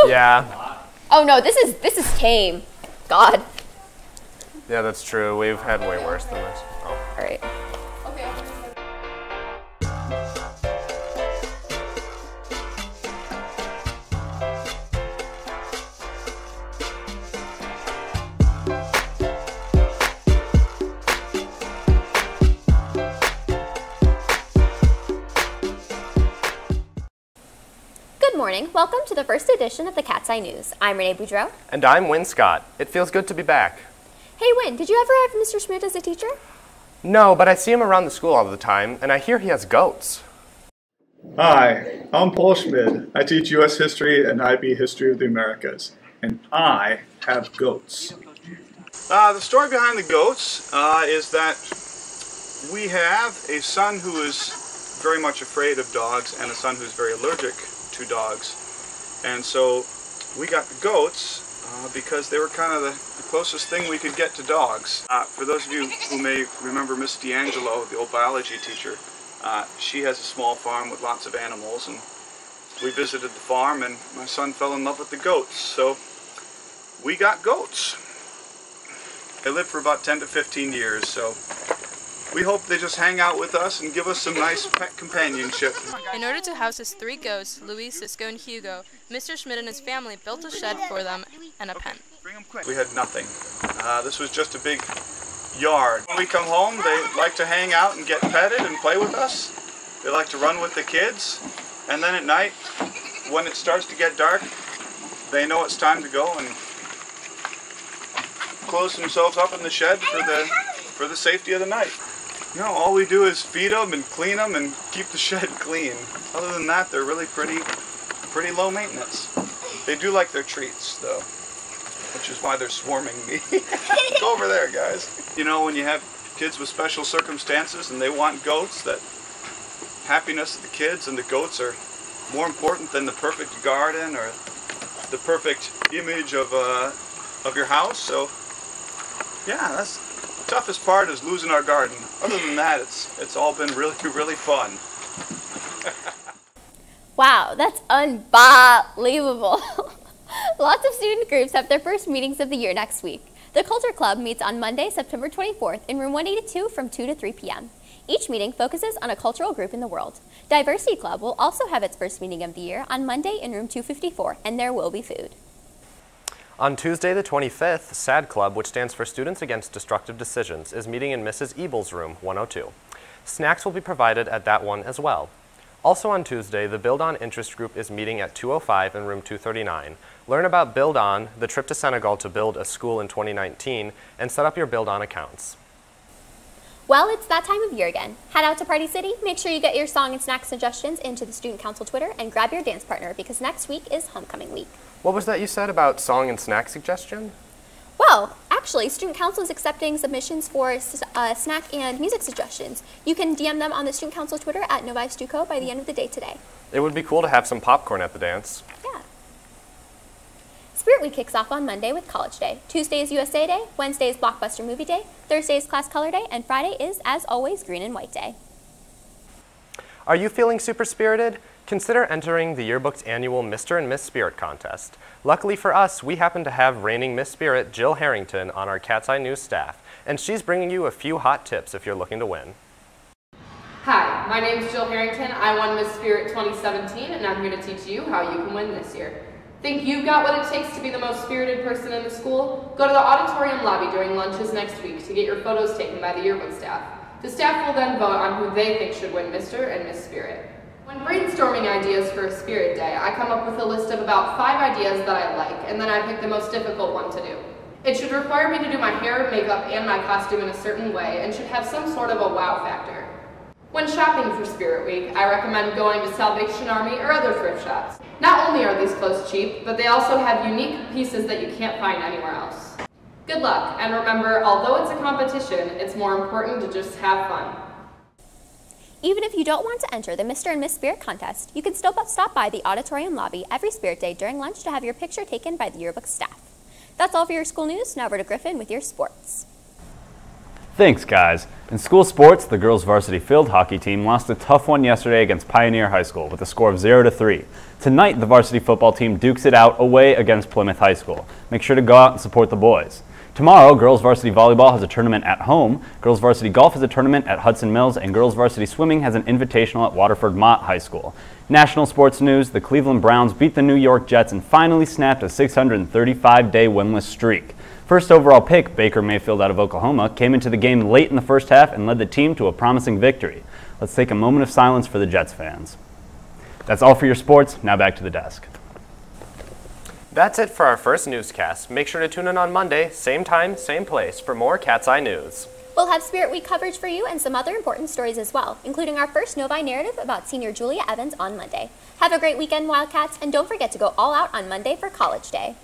Yeah. Oh no, this is tame. God. Yeah, that's true. We've had way worse than this. Oh. All right. Good morning. Welcome to the first edition of the Cat's Eye News. I'm Renee Boudreau. And I'm Wynn Scott. It feels good to be back. Hey Wynn, did you ever have Mr. Schmidt as a teacher? No, but I see him around the school all the time, and I hear he has goats. Hi, I'm Paul Schmidt. I teach U.S. History and IB History of the Americas, and I have goats. The story behind the goats is that we have a son who is very much afraid of dogs and a son who's very allergic to dogs. And so we got the goats because they were kind of the closest thing we could get to dogs. For those of you who may remember Miss D'Angelo, the old biology teacher, she has a small farm with lots of animals, and we visited the farm and my son fell in love with the goats, so we got goats. They lived for about 10 to 15 years, so we hope they just hang out with us and give us some nice pet companionship. In order to house his three goats, Louis, Cisco, and Hugo, Mr. Schmidt and his family built a shed for them and a pen. We had nothing. This was just a big yard. When we come home, they like to hang out and get petted and play with us. They like to run with the kids. And then at night, when it starts to get dark, they know it's time to go and close themselves up in the shed for the safety of the night. You know, all we do is feed them and clean them and keep the shed clean. Other than that, they're really pretty low maintenance. They do like their treats, though, which is why they're swarming me. Go over there, guys. You know, when you have kids with special circumstances and they want goats, that happiness of the kids and the goats are more important than the perfect garden or the perfect image of your house. So, yeah, that's the toughest part is losing our garden. Other than that, it's all been really, really fun. Wow, that's unbelievable. Lots of student groups have their first meetings of the year next week. The Culture Club meets on Monday, September 24th in room 182 from 2 to 3 p.m. Each meeting focuses on a cultural group in the world. Diversity Club will also have its first meeting of the year on Monday in room 254, and there will be food. On Tuesday the 25th, SAD Club, which stands for Students Against Destructive Decisions, is meeting in Mrs. Ebel's room, 102. Snacks will be provided at that one as well. Also on Tuesday, the Build On Interest Group is meeting at 205 in room 239. Learn about Build On, the trip to Senegal to build a school in 2019, and set up your Build On accounts. Well, it's that time of year again. Head out to Party City, make sure you get your song and snack suggestions into the Student Council Twitter, and grab your dance partner because next week is homecoming week. What was that you said about song and snack suggestion? Well, actually, Student Council is accepting submissions for snack and music suggestions. You can DM them on the Student Council Twitter at NoVibesDuco by the end of the day today. It would be cool to have some popcorn at the dance. Yeah. Spirit Week kicks off on Monday with College Day. Tuesday is USA Day, Wednesday is Blockbuster Movie Day, Thursday is Class Color Day, and Friday is, as always, Green and White Day. Are you feeling super spirited? Consider entering the yearbook's annual Mr. and Miss Spirit contest. Luckily for us, we happen to have reigning Miss Spirit Jill Harrington on our Cat's Eye News staff, and she's bringing you a few hot tips if you're looking to win. Hi, my name is Jill Harrington. I won Miss Spirit 2017, and I'm here to teach you how you can win this year. Think you've got what it takes to be the most spirited person in the school? Go to the auditorium lobby during lunches next week to get your photos taken by the yearbook staff. The staff will then vote on who they think should win Mr. and Miss Spirit. When brainstorming ideas for a Spirit Day, I come up with a list of about 5 ideas that I like, and then I pick the most difficult one to do. It should require me to do my hair, makeup, and my costume in a certain way, and should have some sort of a wow factor. When shopping for Spirit Week, I recommend going to Salvation Army or other thrift shops. Not only are these clothes cheap, but they also have unique pieces that you can't find anywhere else. Good luck, and remember, although it's a competition, it's more important to just have fun. Even if you don't want to enter the Mr. and Miss Spirit contest, you can still stop by the auditorium lobby every Spirit Day during lunch to have your picture taken by the yearbook staff. That's all for your school news. Now over to Griffin with your sports. Thanks, guys. In school sports, the girls' varsity field hockey team lost a tough one yesterday against Pioneer High School with a score of 0-3. Tonight, the varsity football team dukes it out away against Plymouth High School. Make sure to go out and support the boys. Tomorrow, girls' varsity volleyball has a tournament at home, girls' varsity golf has a tournament at Hudson Mills, and girls' varsity swimming has an invitational at Waterford Mott High School. National sports news, the Cleveland Browns beat the New York Jets and finally snapped a 635-day winless streak. First overall pick, Baker Mayfield out of Oklahoma, came into the game late in the first half and led the team to a promising victory. Let's take a moment of silence for the Jets fans. That's all for your sports. Now back to the desk. That's it for our first newscast. Make sure to tune in on Monday, same time, same place, for more Cat's Eye News. We'll have Spirit Week coverage for you and some other important stories as well, including our first Novi narrative about senior Julia Evans on Monday. Have a great weekend, Wildcats, and don't forget to go all out on Monday for College Day.